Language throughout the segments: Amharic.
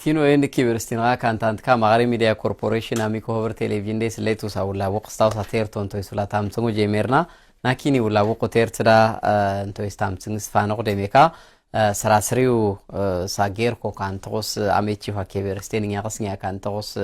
كينو إنك برستينا كانت كام غاري ميديا كوربوريشن أمي كوفر تلفزيون ديس ليتو ساولا وقستاو ساتير تونتو يسولا تامسونو جيميرنا ناكيني ولا وقتير تدا انتو يستامسون سفانو ديميكا سراسريو ساغير كو كانتوس أميتشي فاكي برستيني يغسنيا كانتوس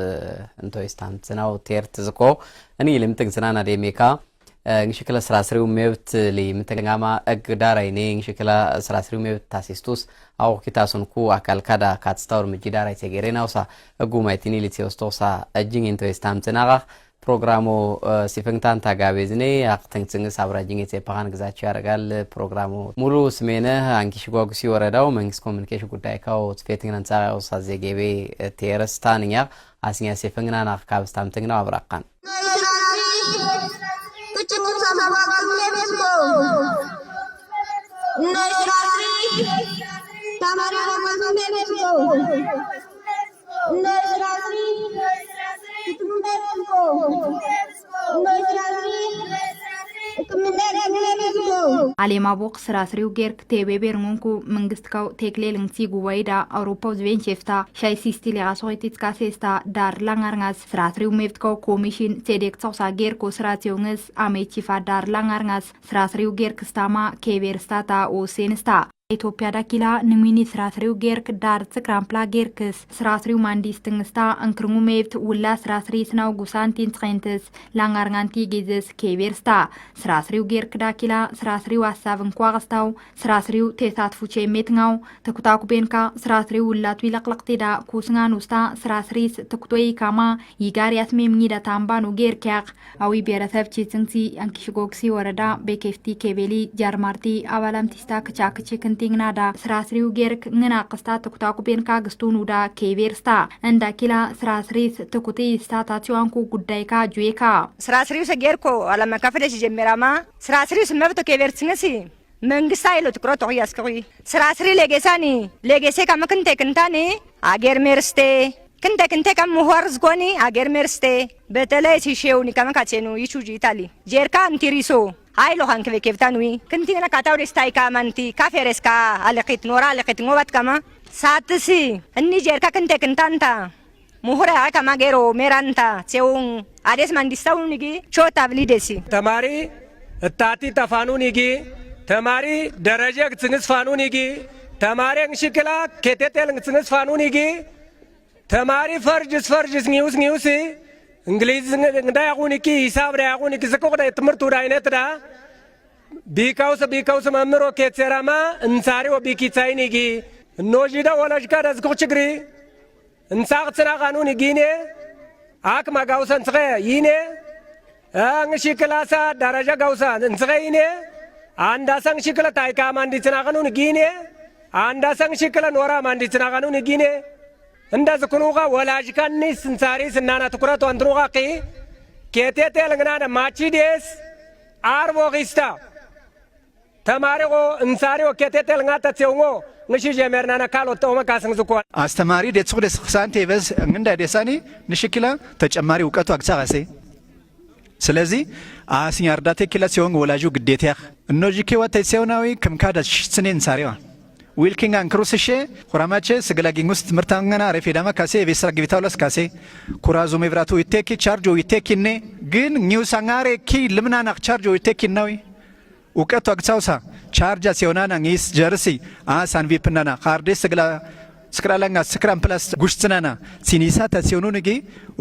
انتو يستامسونو تير تزكو أني لمتك زنانا ديميكا نشكل سراسريو ميبت لي متنغاما اقداريني نشكل سراسريو ميبت تاسيستوس او كتاسون كو اكال كادا كاتستور مجداري تيغيرينا وسا اقومايتيني لتيوستوسا اجين انتو استامتناغ بروغرامو سيفنتان تاغابيزني اقتنغتنغ سابراجين تيباغان غزاچو يارغال بروغرامو مولو سمينه انكيشغوغسي ورداو منكس كومونيكيشن غدايكاو تفيتنغ نانصاغو سازيغيبي تيرستانيا اسنيا سيفنغنا ناخكابستامتنغنا ابراقان عليما بوق سراسريو غيرك تيبي بيرمونكو منغستكاو تيكليل نتيغو وايدا اوروبا زوينشيفتا شاي سيستيلي غاسويتيت كاسيستا دار لانغارنغاس سراسريو ميفتكاو كوميشن تيديك توسا غيركو سراتيونغس اميتشيفا دار لانغارنغاس سراسريو غيرك ستاما كيبيرستاتا او سينستا ኢትዮጵያ ዳኪላ ንሚኒ ስራስሪው ጌርክ ዳር ጽክራምፕላ ጌርክስ ስራስሪው ማንዲስ ትንስታ አንክሩሙ ሜብት ውላ ስራስሪ ስናው ጉሳንቲን ጽንተስ ላንጋርጋንቲ ጌዘስ ኬቤርስታ ስራስሪው ጌርክ ዳኪላ ስራስሪው ሐሳብ እንኳቅስታው ስራስሪው ተሳትፉ ቼሜትናው ተኩታኩ ቤንካ ስራስሪው ውላቱ ይለቅለቅቲዳ ኩስናን ውስታ ስራስሪስ ተኩቶይ ካማ ይጋሪያት ሜምኒዳ ታምባኑ ጌርክያቅ አዊ ብሔረሰብ ቺጽንሲ አንኪሽጎክሲ ወረዳ በኬፍቲ ኬቤሊ ጃርማርቲ አባላምቲስታ ከቻክቺ ቲግናዳ ስራስሪው ጌርክ ንና ቀስታ ተኩታኩ ቤንካ ግስቱኑዳ ኬቤርስታ እንዳኪላ ስራስሪስ ተኩቲ ስታታቲዋንኩ ጉዳይካ ጁይካ ስራስሪው ሰጌርኮ አለማ ካፈለሽ ጀመራማ ስራስሪው ስመብቶ ኬቤርስንሲ መንግስት አይሎ ትኩረቱ ያስከዊ ስራስሪ ለጌሳኒ ለጌሴ ከመክንቴ ክንታኒ አገር ሜርስቴ ክንቴ ከመሆርዝ ጎኒ አገር ሜርስቴ በተለይ ሲሼውኒ ከመካቸኑ ይቹጂ ኢታሊ ጀርካ አንቲሪሶ አይሎ ሃንከ ከፍታኑዊ ክንቲና ካታው ደስታይካ ማንቲ ካፌሬስካ አለቂት ኖራ አለቂት ኖባት ከማ ሳትሲ እኒ ጀርካ ክንታንታ ሙሁራ ከማገሮ ሜራንታ ሴውን አዴስ ማንዲስታው ንጊ ቾታ ብሊደሲ ተማሪ እታቲ ተፋኑ ንጊ ተማሪ ደረጃ ጽንስ ፋኑ ንጊ ተማሪ እንሽክላ ከቴቴል ጽንስ ፋኑ ንጊ ተማሪ ፈርጅስ ኒውስ እንግሊዝ እንዳያቁንኪ ሂሳብ እንዳያቁንኪ ዘቆዳ ትምርቱ ዳይነት ዳ ቢካውስ መምሮ ከትሰራማ እንሳሪው ቢኪጻይኒጊ ኖጂዳ ወላጅካ ዳዝኩ ችግሪ እንሳቅትና ቃኑን ይጊኔ አክማ ጋውሰን ጽገ ይኔ አንሺ ክላሳ ደረጃ ጋውሳ እንጽገ ይኔ አንዳሰን ሽክለ ታይካ ማንዲትና ቃኑን ይጊኔ አንዳሰን ሽክለ ኖራ ማንዲትና ቃኑን ይጊኔ እንደዚህ ኩኑጋ ወላጅ ካንስ እንሳሪ ስናና ትኩረቱ አንትሩጋ ከቴቴ ለግናና ማቺዴስ አርቦጊስታ ተማሪው እንሳሪው ከቴቴ ለጋታ ተውሞ ንሽ ጀመርናና ካልወጣው መካሰን ዝኳን አስተማሪ ደጽሁ ደስክሳንቴ በዝ እንደ ደሳኒ ንሽክላ ተጨማሪ ዕውቀቱ አክሳጋሴ ስለዚህ አስኛ እርዳታ ከላ ሲሆን ወላጁ ግዴታ እነጂ ከወጣ ሲሆናዊ ከምካዳ ሽስኔን እንሳሪዋ ዊልኪንግ አንክሩስሼ ኩራማቼ ስገላጊን ውስጥ ምርታንገና ረፌዳማ ካሴ ቤስራ ግቢታውላስ ካሴ ኩራዙ መብራቱ ይቴኪ ቻርጆ ይቴኪኔ ግን ኒውስ አንጋሬ ኪ ልምናና ቻርጆ ይቴኪናዊ ወቀቱ አክሳውሳ ቻርጃ ሲሆናና ኒስ ጀርሲ ሳንቪፕናና ካርዴስ ስክራላንጋ ስክራም ፕላስ ጉሽትናና ሲኒሳ ታሲዮኑ ንጊ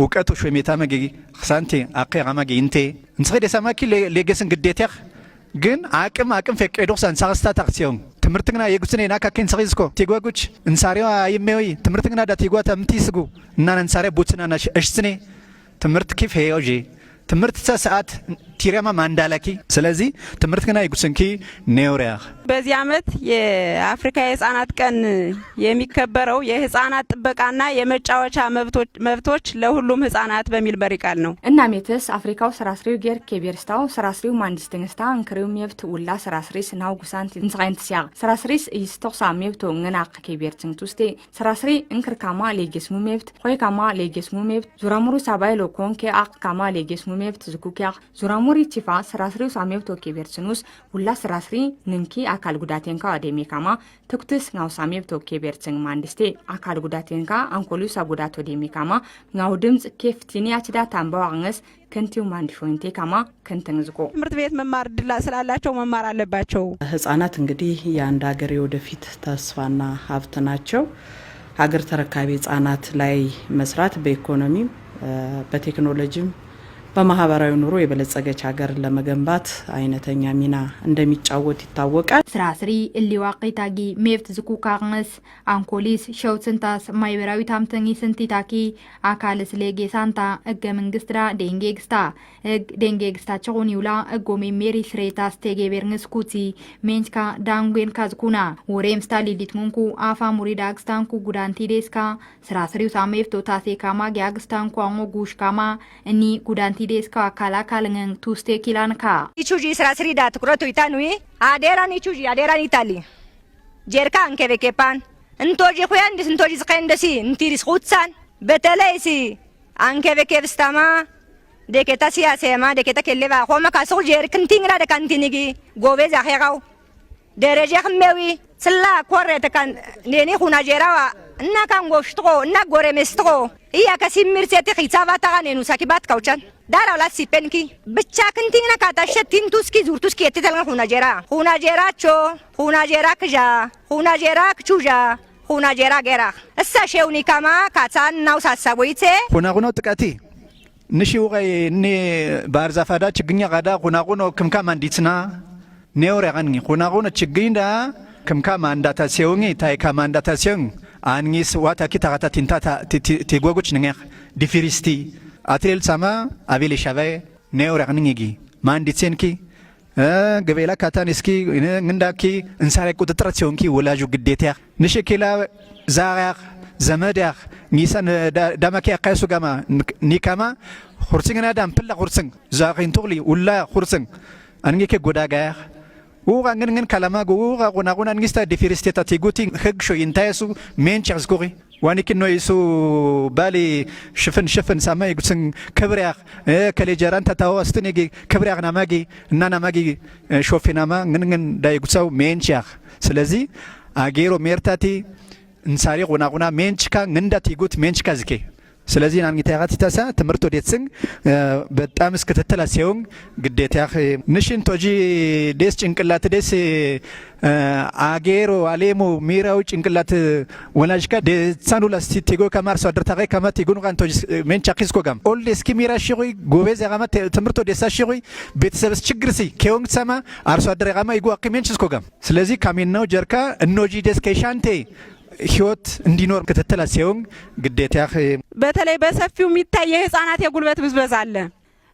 ወቀቱ ሾሜታ መጊ ሳንቲ አቀራማጊ እንቴ እንስገደ ሰማኪ ለገስን ግዴታህ ግን አቅም ፈቀዶ ሳንሳስታ ታክሲዮን ትምርትግና የጉስኔ ናካከን ሰሪስኮ ቲጓጉች እንሳሪዋ አይሜዊ ትምርትግና ዳቲጓታ ምትይስጉ እና እንሳሪያ ቡትናና እሽስኔ ትምርት ኪፍ ሄዮጂ ትምርት ሰዓት ቲራማ ማንዳላኪ ስለዚህ ትምርትግና የጉስንኪ ኔውሪያ በዚህ አመት የአፍሪካ የህፃናት ቀን የሚከበረው የህፃናት ጥበቃና የመጫወቻ መብቶች ለሁሉም ህፃናት በሚል መሪ ቃል ነው እና ሜትስ አፍሪካው ስራስሪው ጌር ኬቤርስታው ስራስሪው ማንዲስትንስታ እንክሪው ሜብት ውላ ስራስሪስ ናው ጉሳንት እንጽጋንትሲያ ስራስሪስ ኢስቶክሳ ሜብቶ ngናቅ ኬቤርትንቱስቴ ስራስሪ እንክርካማ ሌጌስሙ ሜብት ሆይካማ ሌጌስሙ ሜብት ዙራሙሩ ሳባይሎ ኮንኬ አቅካማ ሌጌስሙ ሜብት ዝኩኪያ ዙራሙ ዙራሞሪ ቺፋ ስራስሪው ሳሜብቶ ኬቤርችኑስ ሁላ ስራስሪ ንንኪ አካል ጉዳቴንካ ወደሚካማ ትኩትስ ናው ሳሜብቶ ኬቤርችን ማንዲስቴ አካል ጉዳቴንካ አንኮሉሳ ጉዳት ወደሚካማ ናው ድምጽ ኬፍቲኒ አችዳ ታምባው አንገስ ከንቲው ማንዲሾንቴ ካማ ከንተንዝቆ ትምህርት ቤት መማር ድላ ስላላቸው መማር አለባቸው። ህፃናት እንግዲህ የአንድ ሀገር የወደፊት ተስፋና ሀብት ናቸው። ሀገር ተረካቢ ህፃናት ላይ መስራት በኢኮኖሚም በቴክኖሎጂም በማህበራዊ ኑሮ የበለጸገች ሀገር ለመገንባት አይነተኛ ሚና እንደሚጫወት ይታወቃል። ስራስሪ እሊዋቂታጊ ሜፍት ዝኩካንስ አንኮሊስ ሸውትንታስ ማይበራዊ ታምተኝ ስንቲታኪ አካልስ ሌጌሳንታ እገ መንግስትራ ዴንጌግስታ እግ ዴንጌግስታ ቸውኒውላ እጎሜ ሜሪ ስሬታስ ቴጌቤርንስ ኩቲ ሜንችካ ዳንጉን ካዝኩና ወሬም ስታሊዲት ሙንኩ አፋ ሙሪዳ አግስታንኩ ጉዳንቲ ዴስካ ስራስሪው ሳሜፍቶ ታሴ ካማ ጊያግስታንኩ አንጎ ጉሽ ካማ እኒ ጉዳንቲ ዴስካ አካላ ካልነን ቱስቴ ኪላንካ ኢቹጂ ስራስሪ ዳ ትኩረቱ ይታኑይ አዴራን ኢቹጂ አዴራን ይታሊ ጀርካ አንከበከፓን እንቶጂ ኹያንዲስ እንቶጂ ዝኸንደሲ እንቲሪስ ኹትሳን በተለይሲ አንከበከብስታማ ደከታ ሲያሰማ ደከታ ከለባ ኾማ ካሶ ጀርክ እንቲንግራ ደካንቲኒጊ ጎበዝ አኸራው ደረጃ ኸመዊ ስላ ኮረተ ካን ለኔ ኹና ጀራዋ እና ካን ጎሽትቆ እና ጎረሜስትቆ ኢያ ከሲምርሴት ኺሳባታ ጋኔኑ ሳኪባት ካውቻን ዳራው ላሲ ፔንኪ ብቻ ክንቲና ካታሸቲን ቱስኪ ዙርቱስኪ የተተልነ ኹና ጀራ ክጃ ኹና ጀራ ክቹጃ ኹና ጀራ ገራ እሳ ሸውኒ ካማ ካታን ናው ሳሳቦይቴ ኹና ጥቃቲ ንሺ ወይ ኒ ባርዛፋዳ ችግኛ ጋዳ ኹና ክምካ ማንዲትና ኔውር ያጋኒ ኹና ችግኝዳ ክምካ ማንዳታ ሲዮንጊ ታይካ ማንዳታ ሲዮን አንጊስ ዋታ ኪታታ ቲንታታ ቲጎጎች ንገ ዲፊሪስቲ አትሌል ሳማ አቤሌ ሻባይ ኔውር ያጋኒጊ ማንዲትሴንኪ ገበላ ካታንስኪ እንዳኪ እንሳሬ ቁጥጥር ሲዮንኪ ወላጁ ግዴታ ንሽኪላ ዛሪያ ዘመዲያ ኒሳን ዳማኪያ ካይሱ ጋማ ኒካማ ሁርሲንና ዳም ፕላ ሁርሲን ዛኺን ቱሊ ወላ ሁርሲን አንጌከ ጎዳጋ ወጋንግን ካላማ ጎና አንጊስታ ዲፊሪስቴታ ቲጉቲ ህግሾ ይንታይሱ ሜንቻስ ጎሪ ዋኒክ ኖይሱ ባሊ ሽፍን ሳማ ይጉስን ከብሪያ ከሌጀራን ተታው አስተኔጊ ከብሪያ ናማጊ እና ናማጊ ሾፊናማ ngን ዳይጉሳው ሜንቻ ስለዚህ አጌሮ ሜርታቲ እንሳሪ ቁና ሜንችካ ንንዳት ይጉት ሜንችካ ዝኬ ስለዚህ ናንጊ ታያት ታሳ ትምርቶ ዴትስን በጣም እስከተተላ ሲሆን ግዴታ ንሽን ቶጂ ዴስ ጭንቅላት ዴስ አጌሮ አሌሞ ሚራው ጭንቅላት ወላጅካ ደሳኑላ ሲቲጎ ከማርሶ አድርታገ ከማት ይጉኑ ካን ቶጂ ሜንቻ ኪስኮ ጋም ኦል ዴስኪ ሚራ ሽሪ ጎበዝ ያጋማ ትምርቶ ዴሳ ሽሪ ቤተሰብስ ችግርሲ ከወንግ ሰማ አርሶ አድር ያጋማ ይጉ አክሜንችስኮ ጋም ስለዚህ ካሚናው ጀርካ እኖጂ ዴስ ከሻንቴ ህይወት እንዲኖር ከተተላ ሲሆን ግዴታ በተለይ በሰፊው የሚታይ የህፃናት የጉልበት ብዝበዛ አለ።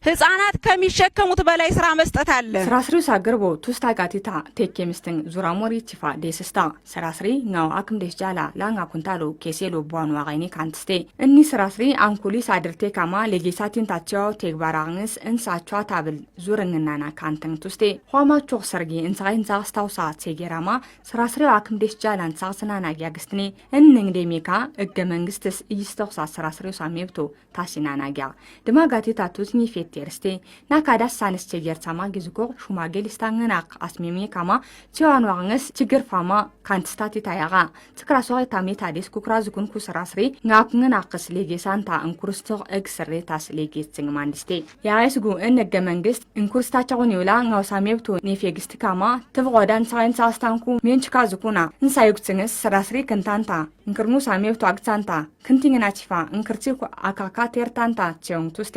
ህፃናት ከሚሸከሙት በላይ ስራ መስጠት አለ። ስራስሪው ሳገርቦ ቱስታ ጋቲታ ቴኬምስትን ዙራሞሪ ቺፋ ዴስስታ ስራስሪ ናው አክም ደስጃላ ላንጋ ኩንታሎ ኬሴሎ ቧን ዋጋይኒ ካንትስቴ እኒ ስራስሪ አንኩሊስ አድርቴ ካማ ለጌሳቲን ታቻው ተግባራንስ እንሳቿ ታብል ዙርንናና ካንተን ቱስቴ ሆማቾ ሰርጊ እንሳይን ዛስታውሳ ሴጌራማ ስራስሪው አክም ደስጃላን ሳስናና ያግስትኔ እንንግዴሜካ እገ መንግስትስ ይስተውሳ ስራስሪው ሳሜብቶ ታሲናናጊያ ድማጋቲታ ቱስኒ ቴርስቴ ናካዳስ ሳንስ ቸገር ሳማ ግዝጎ ሹማጌል ስታንናቅ አስሚሚ ካማ ቺዋንዋንስ ችግር ፋማ ካንትስታቲ ታያጋ ትክራሶይ ታሜታ ዴስ ኩክራዝ ኩን ኩስራስሪ ናቅንናቅስ ለጌሳንታ እንኩርስቶ እግስሬታስ ለጌጽኝ ማንዲስቴ ያይስጉ እነገ መንግስት እንኩርስታቸውን ይውላ ናው ሳሜብቶ ኔፌግስት ካማ ተብቆዳን ሳይንስ አስታንኩ ሜንችካ ዝኩና እንሳይጉጽንስ ስራስሪ ክንታንታ እንክርሙ ሳሜብቶ አግጻንታ ክንቲንግና ቺፋ እንክርቺ አካካ ቴርታንታ ቸውን ቱስቴ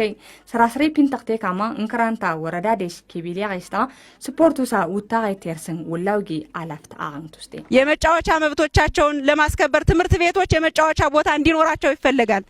ስራስሪ ፒንታክቴ ካማ እንክራንታ ወረዳ ዴስ ኪቢሊያ አይስታ ስፖርቱሳ ውታጋይ ቴርስን ወላውጊ አላፍታ አንቱስቴ የመጫወቻ መብቶቻቸውን ለማስከበር ትምህርት ቤቶች የመጫወቻ ቦታ እንዲኖራቸው ይፈልጋል።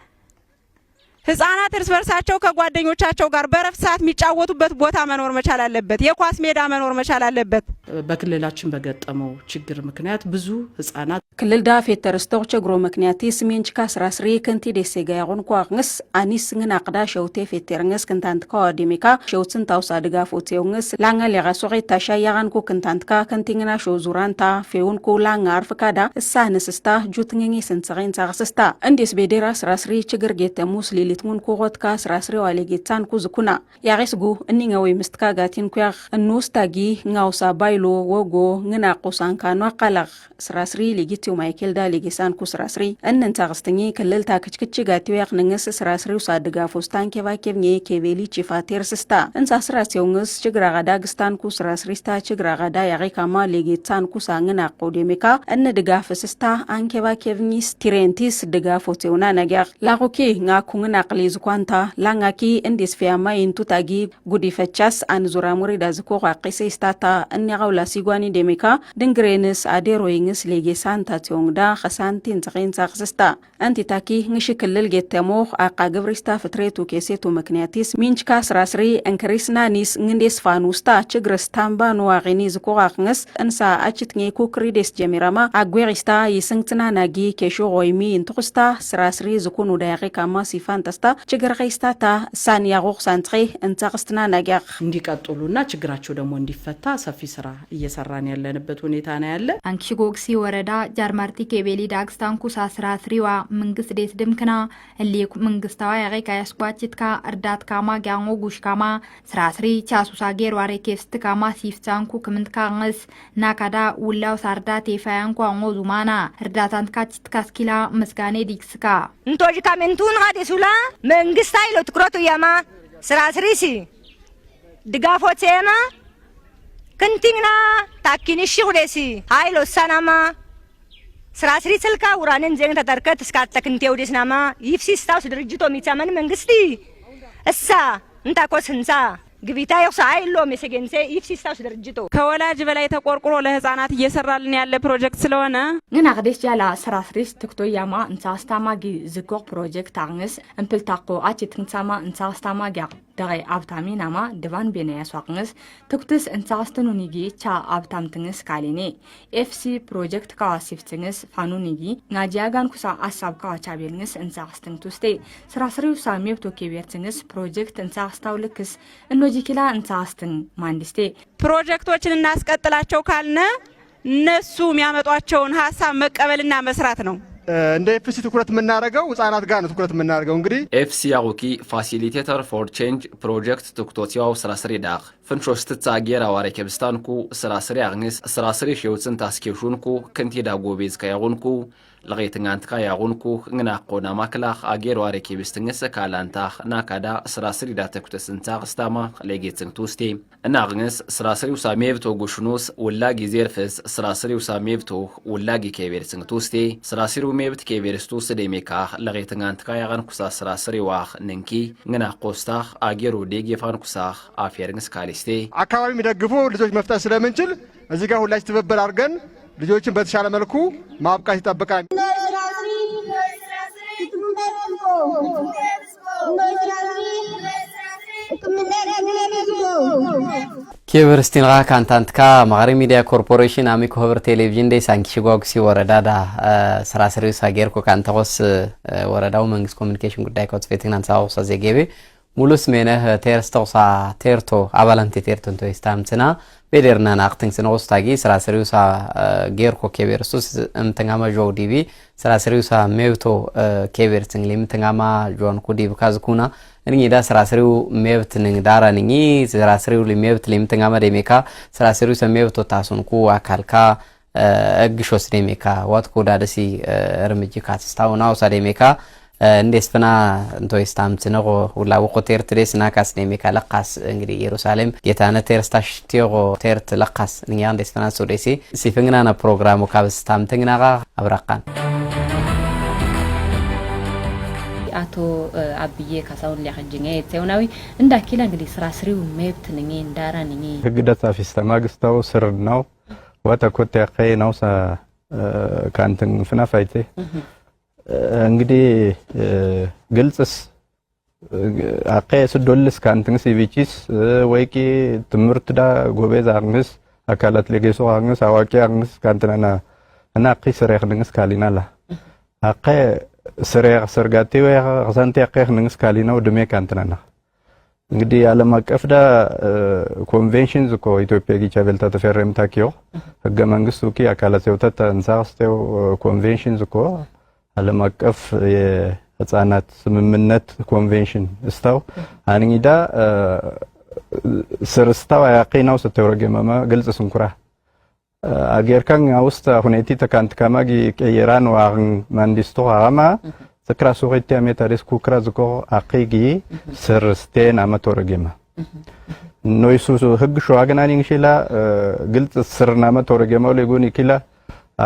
ህፃናት እርስ በርሳቸው ከጓደኞቻቸው ጋር በረፍት ሰዓት የሚጫወቱበት ቦታ መኖር መቻል አለበት። የኳስ ሜዳ መኖር መቻል አለበት። በክልላችን በገጠመው ችግር ምክንያት ብዙ ህፃናት ክልል ዳ ፌተርስቶቅ ቸግሮ ምክንያት ስሜንችካ ስራስሪ ከንቲ ደሴጋ ያቆን ቋቅንስ አኒስ ngን አቅዳ ሸውቴ ፌተርንስ ክንታንትካ ወዲሜካ ሸውትን ታውሳ ድጋፍ ወቴውንስ ላንጋ ለጋሶሪ ታሻያጋን ኩ ክንታንትካ ከንቲንግና ሾ ዙራንታ ፌውን ኩ ላንጋ አርፍካዳ እሳነስስታ ጁትንግኝ ሰንሰገን ሳክስስታ እንዲስ ቤዴራ ስራስሪ ችግር ጌተሙስ ሊሊትሙን ኩቆትካ ስራስሪ ዋሌጌታን ኩ ዝኩና ያሪስጉ እኒንጋዊ ምስትካ ጋቲን ኩያግ እንውስታጊ ngaውሳ ባይሎ ወጎ ngና ቁሳን ካኗ ቃላግ ስራስሪ ሊጊቲው ማይኬል ዳ ሊጊሳን ኩ ስራስሪ እንንታ ቅስተኝ ክልል ታክችክች ጋቲው ያቅ ንግስ ስራስሪው ሳድጋፍ ውስታን ከባከብኝ ከቤሊ ቺፋቴር ስስታ እንሳ ስራሲውንስ ችግራ ጋዳ ግስታን ኩ ስራስሪስታ ችግራ ጋዳ ያሪካማ ሊጊታን ኩ ሳንግና ቆዴሜካ እነ ድጋፍ ስስታ አንከባከብኝስ ቲሬንቲስ ድጋፎቴውና ነገር ላቆኪ ngaኩንና ቅሊዝ ኳንታ ላንጋኪ እንዲስ ፊያማ ኢንቱታጊ ጉዲፈቻስ አንዙራ ሙሪዳ ዝኮ ቋቂስ ስታታ እንያው ላሲጓኒ ደሜካ ድንግሬንስ አዴሮይንስ ሌጌሳን ታቲዮንዳ ኸሳንቲን ጽቂን ሳክስስታ አንቲታኪ ንሽክልል ጌተሞ አቃ ግብሪስታ ፍትሬቱ ኬሴቱ ምክንያቲስ ሚንችካ ስራስሪ እንክሪስናኒስ እንዴስ ፋኑስታ ችግርስ ታምባ ንዋቂኒ ዝቆቃቅንስ እንሳ አችትኝ ኩክሪዴስ ጀሚራማ አጉሪስታ ይስንክትና ናጊ ኬሾ ሆይሚ እንትኩስታ ስራስሪ ዝኩኑ ዳያቂ ካማ ሲፋንተስታ ችግር ኸይስታታ ሳን ያቆቅ ሳንትሪ እንታክስትና ናጊያቅ እንዲቀጥሉና ችግራቸው ደግሞ እንዲፈታ ሰፊ ስራ እየሰራን ያለንበት ሁኔታ ነው ያለ አንኪጎክሲ ወረዳ ጃርማርቲ ኬቤሊ ዳግስታን ኩሳ ስራስሪዋ መንግስት ዴት ድምክና እሊኩ መንግስታዋ ያቂካ ያስቋጭትካ እርዳት ካማ ጋንጎ ጉሽካማ ስራስሪ ቻሱሳ ጌር ዋሬ ኬስት ካማ ሲፍታንኩ ክምንትካ ngስ ናካዳ ውላው ሳርዳ ቴፋያንኩ አንጎ ዙማና እርዳታንትካ ችትካስኪላ መስጋኔ ዲክስካ እንቶጅ ካሜንቱን ጋዴሱላ መንግስት አይሎ ትኩረቱ ያማ ስራስሪሲ ድጋፎት ያማ ክንቲንግና ታኪንሽ ሁዴሲ አይሎ ሰናማ ስራስሪ ስልካ ውራንን ዘን ተተርከት እስካተክንቴው ዲስናማ ይፍሲስታውስ ድርጅቶ ሚቻመን መንግስቲ እሳ እንታኮስ ህንሳ ግቢታ ይውሳ አይሎ መሰገንሴ ይፍሲስታውስ ድርጅቶ ከወላጅ በላይ ተቆርቁሮ ለህፃናት እየሰራልን ያለ ፕሮጀክት ስለሆነ ngን አቅዴስ ጃላ ስራስሪስ ትክቶያማ እንሳስታማጊ ዝቆቅ ፕሮጀክት አንግስ እንፕልታቆ አችትንሳማ እንሳስታማጊ ደጋይ አብታሚናማ ድባን ቤነ ያስዋቅንስ ትክትስ እንሳስተኑኒጊ ቻ አብታምትንስ ካሊኔ ኤፍሲ ፕሮጀክት ካዋሲፍትንስ ፋኑኒጊ ናጂያጋን ኩሳ አሳብ ካዋቻቤልንስ እንሳስተንቱስቴ ስራስሪው ሳሜብቶ ኬቤርትንስ ፕሮጀክት እንሳስታውልክስ እኖጂኪላ እንሳስተን ማንዲስቴ ፕሮጀክቶችን እናስቀጥላቸው ካልነ እነሱ የሚያመጧቸውን ሐሳብ መቀበልና መስራት ነው እንደ ኤፍሲ ትኩረት የምናደርገው ህፃናት ጋር ነው ትኩረት የምናደርገው እንግዲህ ኤፍሲ ያውቂ ፋሲሊቴተር ፎር ቼንጅ ፕሮጀክት ትኩቶቲያው ስራስሪ ዳግ ፍንሾስት ጻጌራ ዋሬ ከብስታንኩ ስራስሪ አግንስ ስራስሪ ሸውጽን ታስኬሹንኩ ከንቲ ዳጎቤዝ ካያጎንኩ ለገይትንጋንትካ ያጎንኩ ngና ቆና ማክላኽ አጌር ዋሬ ከብስትንስ ካላንታ ናካዳ ስራስሪ ዳተኩተስንታ ስታማ ለጌትንቱስቴ እና አግንስ ስራስሪው ሳሜብቶ ጉሽኑስ ወላጊ ዜርፍስ ስራስሪው ሳሜብቶ ወላጊ ከቤርስንቱስቴ ስራስሪው ሜብት ከቤርስቱስ ደሜካ ለገይትንጋንትካ ያጋን ኩሳ ስራስሪ ዋኽ ንንኪ ngና ቆስታኽ አጌሩ ዴጌፋን ኩሳ አፌርንስ ካሊስቴ አካባቢ የሚደግፉ ልጆች መፍጠር ስለምንችል እዚህ ጋር ሁላችን ትብብር አድርገን ልጆችን በተሻለ መልኩ ማብቃት ይጠበቃል ኬቨርስቲን ካንታንትካ ማሪ ሚዲያ ኮርፖሬሽን አሚኮ ህብር ቴሌቪዥን ዴ ሳንኪሽጓግሲ ወረዳዳ ስራስሪው ሳጌርኮ ካንታቆስ ወረዳው መንግስት ኮሙኒኬሽን ጉዳይ ኮትፌቲን አንሳው ሳዘጌቤ ሙሉስ ሜነህ ቴርስተውሳ ቴርቶ አባላንቴ ቴርቶን ተይስታምትና ቤደርና ናቅትን ስነውስታጊ ስራስሪው ሳ ጌርኮ ኬቨርስቱስ እምተንጋማ ጆዲቢ ስራስሪው ሳ ሜውቶ ኬቨርስቲን ሊምተንጋማ ጆን ኩዲብ ካዝኩና እንግዲህ ዳ ስራስሪው ሜብት ንግ ዳራንኝ ስራስሪው ሊሜብት ሊምተንጋማ ደሜካ ስራስሪው ሰሜብቶ ታሱንኩ አካልካ እግሾስ ደሜካ ዋትኩ ዳደሲ እርምጂ ካትስታውናው ሳደሜካ እንደስፈና እንቶይስታም ጽነቆ ወላው ቆቴር ትሬስ ናካስ ደሜካ ለቃስ እንግዲህ ኢየሩሳሌም የታነ ቴርስታሽ ቲዮ ቴርት ለቃስ ንያ እንደስፈና ሶዴሲ ሲፈንግናና ፕሮግራሙ ካብስታም ተግናጋ አብራቃን አቶ አብዬ ካሳውን ሊያጅኝ የቴውናዊ እንዳኪላ እንግዲህ ስራስሪው ሜብት ነኝ እንዳራ ነኝ ህግደታ ፊስታ ማግስታው ስር ነው ወተኮተ ያቀይናው ሳ ካንተን ፍናፋይቴ እንግዲህ ግልጽስ አቀስ ዶልስ ካንተን ሲቪቺስ ወይቂ ትምርት ዳ ጎበዝ አርንስ አካላት ለጌሶ አርንስ አዋቂ አርንስ ካንተና እና አቂ ስሬክ ንግስ ካሊናላ አቀ ስሬክ ሰርጋቴ ወይ ቀሳንቲ አቀ ንግስ ካሊናው ድሜ ካንተናና እንግዲህ ዓለም አቀፍ ዳ ኮንቬንሽንስ እኮ ኢትዮጵያ ጊቻበልታ ተፈረም ታኪዮ ህገ መንግስቱ ኪ አካላት የውተት እንሳስተው ኮንቬንሽንስ እኮ ዓለም አቀፍ የህፃናት ስምምነት ኮንቬንሽን እስታው አንኝዳ ስርስታው ያቂናው ስተወረገመማ ግልጽ ስንኩራ አገርካን ውስጥ ሁኔቲ ተካንት ከማጊ ቀየራን ዋን ማንዲስቶ አማ ስክራ ሶሪቲ አሜታሪስ ኩክራ ዝኮ አቂጊ ስርስቴን አመቶረገማ ኖይሱ ህግ ሸዋገናኒ እንሽላ ግልጽ ስርና አመቶረገማው ለጎን ይኪላ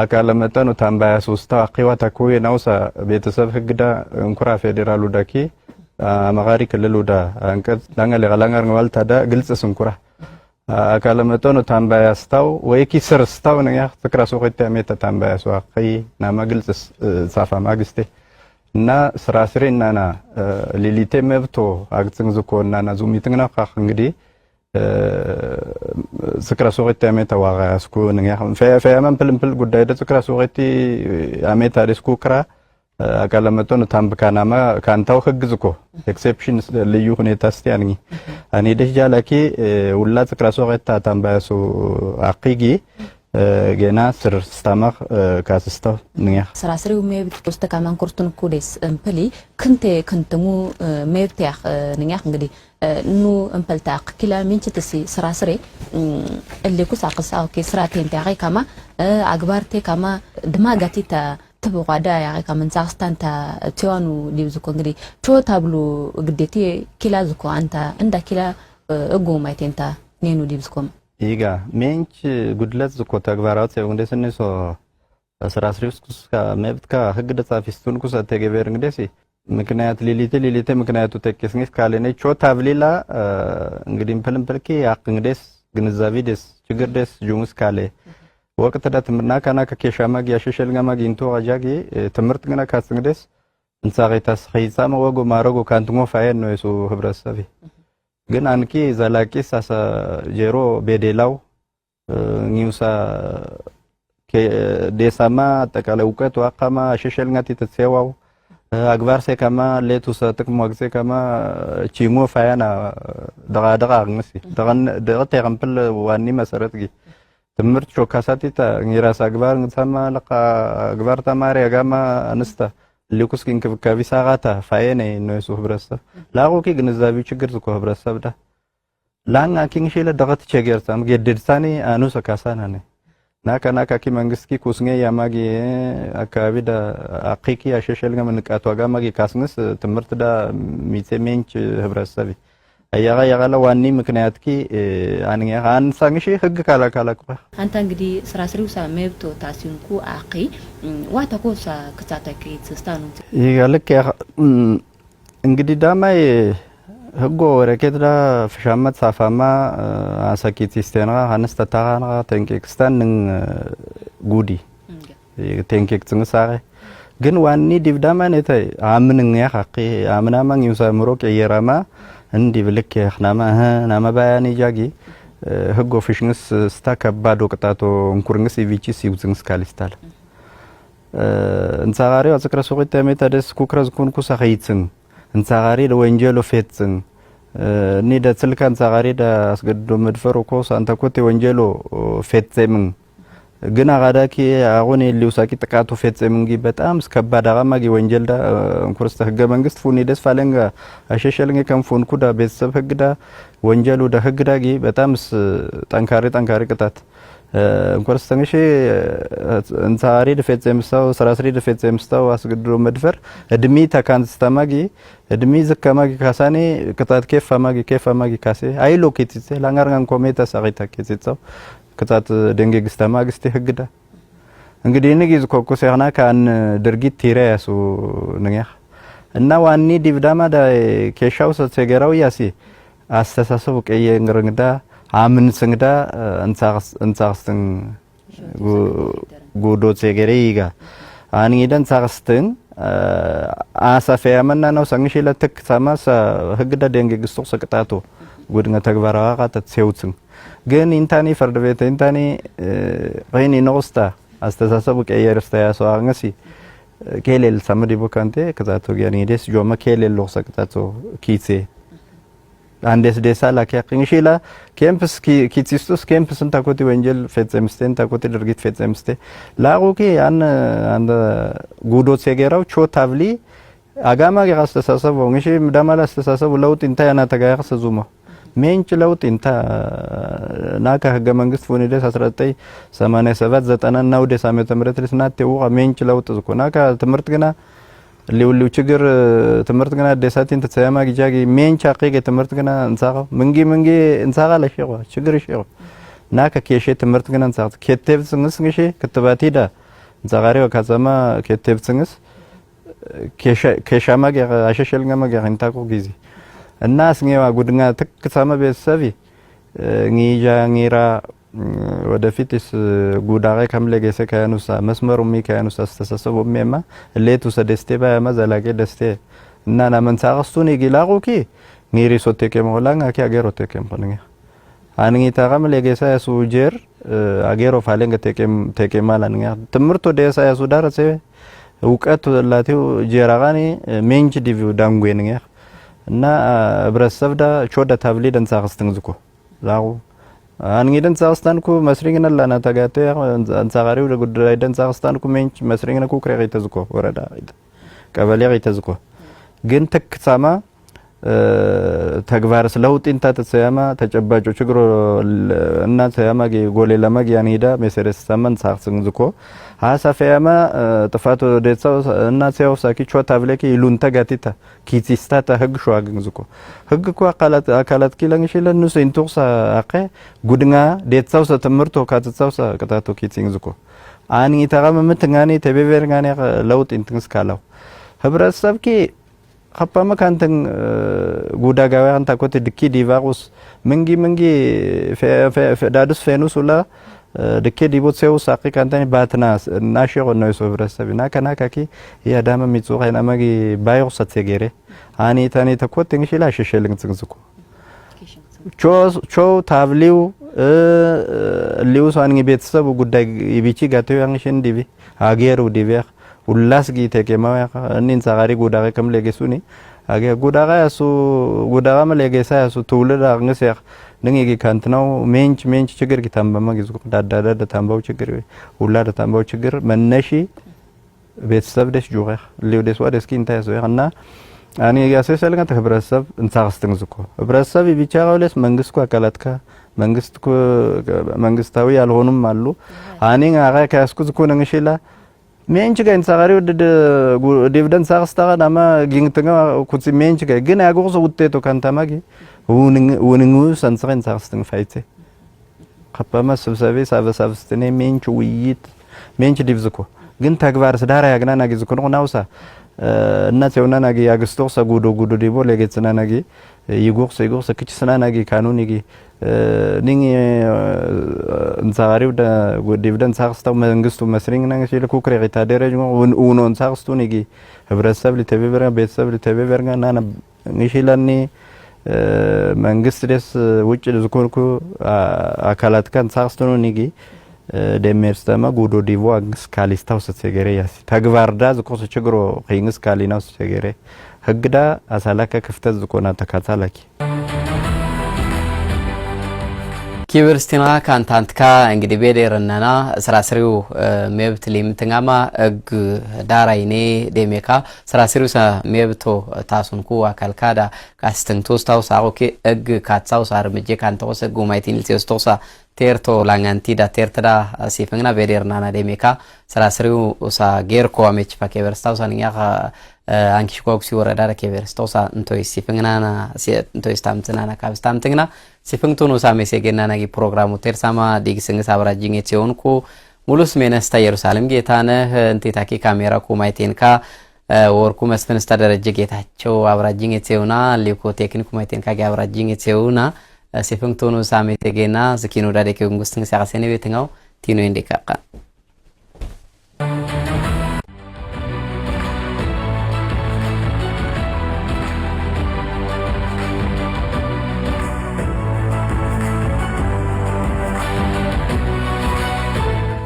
አካለ መጠኑ ታምባያ ሶስታ አቂዋ ታኮይ ናውሳ ቤተሰብ ህግዳ እንኩራ ፌደራሉ ዳኪ አማጋሪ ክልሉ ዳ አንቀጽ ላንጋ ለጋላንጋር ዋልታዳ ግልጽ ስንኩራ አካለ መጠኑ ታምባያ ስታው ወይኪ ስርስታው ነያ ስክራ ሶሪቲ አሜታ ታምባያ ሶአቂ ናማ ግልጽ ሳፋ ማግስቴ እና ስራ ስሬናና ሊሊቴ መብቶ አግጽን ዝኮናና ዙሚትንና ኻኽ እንግዲህ ስክራ ሶሪቲ አሜታ ዋጋስኩ ነያ ፈያማን ፕልምፕል ጉዳይ ደ ስክራ ሶሪቲ አሜታ ዲስኩ ክራ አካለ መጠኑ ታምብካናማ ካንታው ህግ ዝኮ ኤክሴፕሽን ልዩ ሁኔታ ስቲያንኝ አኔ ደጃላኪ ውላ ስክራ ሶሪቲ ታምባያሱ አቂጊ ገና ስር ስታማኽ ካስስታው ንያ ስራስሪው ሜብት ውስጥ ከማን ኩርቱን ኩዴስ እምፕሊ ክንተሙ ሜብትያኽ ንያ እንግዲህ ኑ እምፕልታኽ ኪላ ሚንችትሲ ስራስሪ እልኩስ አቅሳው ከስራቴን ታኺ ከማ አግባርቴ ከማ ድማጋቲታ ተበቋዳ ያኺ ከመን ዛስታንታ ቲዋኑ ሊብዝኮ እንግዲህ ቾታብሉ ግዴቲ ኪላ ዝኮ አንታ እንዳ ኪላ እጎ ማይቴንታ ኔኑ ሊብዝኮም ይጋ ሜንች ጉድለት ዝኮ ተግባራት ሰው እንደሰነሶ ስራስሪውስ መብትካ ህግ ደጻፊስቱን ኩሳ ተገበር እንግዲህ ምክንያት ሊሊቴ ምክንያቱ ተከስንስ ካለኔ ቾታብሊላ እንግዲህ ፕልምፕልኪ ያቅ እንግዲህ ግንዛቤ ደስ ችግር ደስ ጁሙስ ካለ ወቅት ዳትምና ካና ከከሻማግ ያሸሸልጋ ማግንቶ አጃጊ ትምርት ገና ካስ እንግዲህ እንሳቂታስ ኸይሳማ ወጎ ማረጎ ካንትሞ ፋየን ነው የሱ ህብረተሰብ ግን አንኪ ዘላቂ ሳሳ ጄሮ ቤዴላው ኒውሳ ከዴሳማ አጠቃላይ እውቀት ዋቃማ ሸሸልጋት ተሰዋው አግባር ሰከማ ለቱሳ ጥቅሙ አግዘ ከማ ቺሞ ፋያና ደጋደጋ አግነሲ ደገተ ያምፕል ዋኒ መሰረት ጊ ትምርት ቾካሳቲታ ኒራስ አግባር እንሰማ ለቃ አግባር ተማሪ ያጋማ አንስታ ሊኩስኪን ከብካቢ ሳጋታ ፋየኔ ነው የሱ ህብረተሰብ ላቆቂ ግንዛቤ ችግር ዝኮ ህብረተሰብ ዳ ላንጋ ኪንሽለ ደገት ቸገርታም ገደድሳኒ አኑሰ ካሳናኔ ናካ ኪ መንግስት ኪ ኩስኘ ያማጊ አካባቢ ዳ አቂቂ ያሸሸልጋ መንቃቷ ጋማጊ ካስንስ ትምርት ዳ ሚጼሜንች ህብረተሰብ ያጋላ ዋኒ ምክንያት ኪ አንኛ አንሳንሺ ህግ ካላካላ አንተ እንግዲህ ስራስሪው ሳመብቶ ታሲንኩ አቂ ዋታኮሳ ከታታኪ ተስታኑ ይጋልክ እንግዲህ ዳማይ ህጎ ወረከትዳ ፍሻመት ሳፋማ አሳኪት ሲስተና አንስታ ታራና ተንኬክስታን ጉዲ ተንኬክስን ሳሬ ግን ዋኒ ዲብዳማ ነተ አምንኛ አቂ አምናማን ይውሳምሮ ቀየራማ እንዲ ብልክ ያخናማ ናማ ባያኒ ጃጊ ህጎ ፍሽንስ ስታ ከባዶ ቅጣቶ እንኩርንስ ኢቪቺስ ይውዝንስ ካሊስታል እንሳጋሪ አጽክረ ሶቂት ተመታ ደስ ኩክረዝ ኩንኩ ሳኺትን እንሳጋሪ ለወንጀሎ ፌትን ኒ ደጽልካን እንሳጋሪ ዳ አስገድዶ መድፈሮ ኮስ አንተ ኮቴ ወንጀሎ ፌትዘምን ግን አጋዳኪ አሁን ሊውሳቂ ጥቃቱ ፌትዘምንጊ በጣም ስከባዳ ጋማጊ ወንጀል ዳ እንኩርስተ ህገ መንግስት ፉኒ ደስ ፋለንጋ አሸሸልንገ ከንፉን ኩዳ ቤተሰብ ህግዳ ወንጀሉ ዳ ህግዳጊ በጣም ጠንካሪ ቅጣት እንኩርስተንሺ እንሳሪ ደፈጽምስታው ስራስሪ ደፈጽምስታው አስገድዶ መድፈር እድሚ ተካንስተማጊ እድሚ ዝከማጊ ካሳኔ ቅጣት ከፋማጊ ካሴ አይሎ ከትጽ ላንጋርጋን ኮሜታ ሳቂታ ከትጽው ቅጣት ደንገ ግስተማ ግስተ ህግዳ እንግዲህ ንጊዝ ኮኮስ ያና ካን ድርጊት ቲራያሱ ንያ እና ዋኒ ዲብዳማ ዳ ከሻው ሰገራው ያሲ አስተሳሰቡ ቀየ እንግርንዳ አምን ስንግዳ እንጻክስትን ጉዶ ሰገሪጋ አንይደን ጻክስትን አሳፈያመና ነው sangishiila tek samas higda denge gisto saktato gudnga tagbara qata tsewtsin gen intani fardvet intani reini nosta አስተሳሰቡ ቀየር ስታያሰው አንገሲ ኬሌል ሰምዲ ቦካንቴ ከዛቶ ጋር ሄደስ ጆማ ኬሌል ለሰቅጣቶ ኪሴ አንዴስ ደሳላ ከቅንሽላ ካምፕስ ኪቲስቱስ ካምፕስ እንታኮቲ ወንጀል ፈጸምስተን ታኮቲ ድርጊት ፈጸምስተ ላቁኪ አንደ ጉዶት ሲገራው ቾታብሊ አጋማ ጋር አስተሳሰቡ እንግሽ ምዳማላ አስተሳሰቡ ለውጥ እንታ ያና ተጋያስ ዙማ ሜንች ለውጥ እንታ ናካ ህገ መንግስት ፎኒደስ 1987 90 ነው ደስ ዓመተ ምህረት ለስናት ተው ሜንች ለውጥ ዝኮ ናካ ትምርት ገና ሊውሊው ችግር ትምርት ገና ደሳቲን ተሰማ ግጃጊ ሜንች አቀገ ትምርት ገና እንሳቀ መንጊ እንሳቀ ለሽቆ ችግር ይሽቆ ናካ ከሸ ትምርት ገና እንሳቀ ከተብ ጽንስ ግሽ ክትባቲዳ እንሳቃሪው ካዛማ ከተብ ጽንስ ከሻማ ጋር አሸሸልኛ ማጋር እንታቆ ጊዜ እና ስንየዋ ጉድኛ ተከሳመ በሰቢ ኒጃ ኒራ ወደፊትስ ጉዳሬ ከምለገሰ ካያኑሳ መስመሩ ሚካያኑሳ አስተሳሰቡ ሜማ ለቱ ሰደስቴ ባያማ ዘላቂ ደስቴ እና ናመንሳቀስቱን ይግላቁኪ ኒሪ ሶቴከ ሞላን አኪ አገሮ ተከም ሆነኛ አንኝ ታቀም ለገሰ ያሱ ጀር አገሮ ፋለንገ ተከም ማላንኛ ትምርቶ ደሳ ያሱ ዳረሰ እውቀት ላቴው ጀራጋኒ ሜንጅ ዲቪው ዳንጉንኛ እና ብረሰብዳ ቾዳ ታብሊ ደንሳቅስተን ዝኮ ዛው አንኝ ደንሳቅስተንኩ መስሪግና ላና ተጋተ አንሳጋሪው ለጉዳይ ደንሳቅስተንኩ ሜንች መስሪግና ኩ ክሬ ተዝኮ ወረዳ ቀበሌ ተዝኮ ግን ተክሳማ ተግባር ስለውጥ እንታ ተሰያማ ተጨባጭ ችግሮ እና ተያማጊ ጎሌ ለማጊ ያንሄዳ መሰረስ ሳመን ሳክስን ዝኮ ሀሳፈያማ ጥፋቱ ደጻው እና ሲያው ሳኪ ቾታ ብለኪ ይሉንታ ጋቲታ ኪቲስታታ ህግ ሸዋግን ዝኮ ህግ ኮ አካላት ኪለንሽ ለንሱ እንቶሳ አቀ ጉድኛ ደጻው ተምርቶ ካትጻው ቅጣቶ ኪቲን ዝኮ አኒ ተራም ምትጋኒ ተበበርጋኒ ለውጥ እንትንስ ካላው ህብረተሰብኪ خبما كانتن غودا غاوان تاكوت دكي ديفاروس منجي في دادوس فينوس ولا دكي ديبوت سيو ساقي كانتن باتناس ناشيو نويسو برسبنا كنا كاكي يا دام ميتسو خينا ماغي بايو ساتيغيري اني تاني تاكوت تنشيلا ششلين تنزكو چو تابليو ليوس اني بيتسبو غودا يبيچي غاتو يانشين ديبي اگيرو ديبي ሁላስ ጊዜ ከማያ እነን ሳጋሪ ጉዳጋ ከምለገሱኒ አገ ጉዳጋ ያሱ ጉዳጋ መለገሳ ያሱ ትውልድ አግነስ ያ ነኝ ካንትናው ሜንች ችግር ኪታምባማ ጊዜ ዳዳዳ ታምባው ችግር ሁላ ታምባው ችግር መነሺ ቤተሰብ ደስ ጆራ ሊውደስ ወደስ ኪንታ ያሰና አኒ ያሰሰልጋ ተህብረሰብ እንሳስተን ዝኮ ህብረሰብ ቢቻራውለስ መንግስቱ አካላትካ መንግስታዊ ያልሆኑም አሉ አኒ አጋ ካስኩ ዝኮ ነኝሽላ ሜንች ጋር እንሳጋሪው ዲቪደንድ ሳክስታጋ ናማ ጊንግተጋ ኩሲ ሜንች ጋር ግን ያጎርሶ ውጤቶ ካንታማጊ ወንንጉ ሰንሰን ሳክስተን ፋይቴ ከፓማ ስብሰቤ ሳበሳብስተኔ ሜንች ውይይት ሜንች ዲቭዝኮ ግን ተግባር ስዳራ ያግናና ጊዝኮ ነው ናውሳ እና ተውና ናጊ ያግስቶ ሰጉዶ ዲቦ ለጌጽና ናጊ ይጎርሶ ክችስና ናጊ ካኑን ይጊ ኒኝ እንሳጋሪው ዲቪደንድ ሳክስታው መንግስቱ መስሪንግና ሲል ኩክሬታ ደረጅ ኡኖን ሳክስቱ ኒጊ ህብረተሰብ ለተበበራ ቤተሰብ ለተበበርጋ ናና ንሽላኒ መንግስት ደስ ውጭ ዝኮንኩ አካላት ካን ሳክስቱ ኒጊ ደሜርስተማ ጉዶ ዲቮ አግስ ካሊስታው ሰገሬ ያሲ ተግባርዳ ዝቆስ ችግሮ ኺንግስ ካሊናው ሰገሬ ህግዳ አሳላከ ክፍተት ዝኮና ተካታላኪ ኪብርስቲና ካንታንትካ እንግዲህ ቤደርናና ስራስሪው ሜብት ሊምትንጋማ እግ ዳራይኔ ደሜካ ስራስሪው ሜብቶ ታሱንኩ አካልካዳ ካስተንቶስታው ሳኦኬ እግ ካትሳው ሳርምጄ ካንተወሰ ጉማይቲን ልቴስቶሳ ቴርቶ ላንጋንቲዳ ቴርተዳ ሲፈንግና ቤደርናና ደሜካ ስራስሪው ሳ ጌርኮ አሜች ፓኬቨርስታው ሳንኛ አንኪሽ ኮክሲ ወረዳ ከቨርስታው ሳ እንቶይ ሲፈንግናና እንቶይ ስታምትናና ካብስታምትግና ሲፈንግቱኑ ሳሜሴ ገናናጊ ፕሮግራሙ ተርሳማ ዲግስንግስ አብራጂኝ እቴውንኩ ሙሉስ ሜነስታ ኢየሩሳሌም ጌታነህ እንቴታኪ ካሜራ ኩማይቴንካ ወርኩ መስፈንስታ ደረጀ ጌታቸው አብራጂኝ እቴውና ሊኮ ቴክኒክ ኩማይቴንካ አብራጂኝ እቴውና ሲፈንግቱኑ ሳሜቴ ገና ዝኪኑ ዳደከ ንጉስንግስ ያሰኔ ቤትኛው ቲኖ እንዴካካ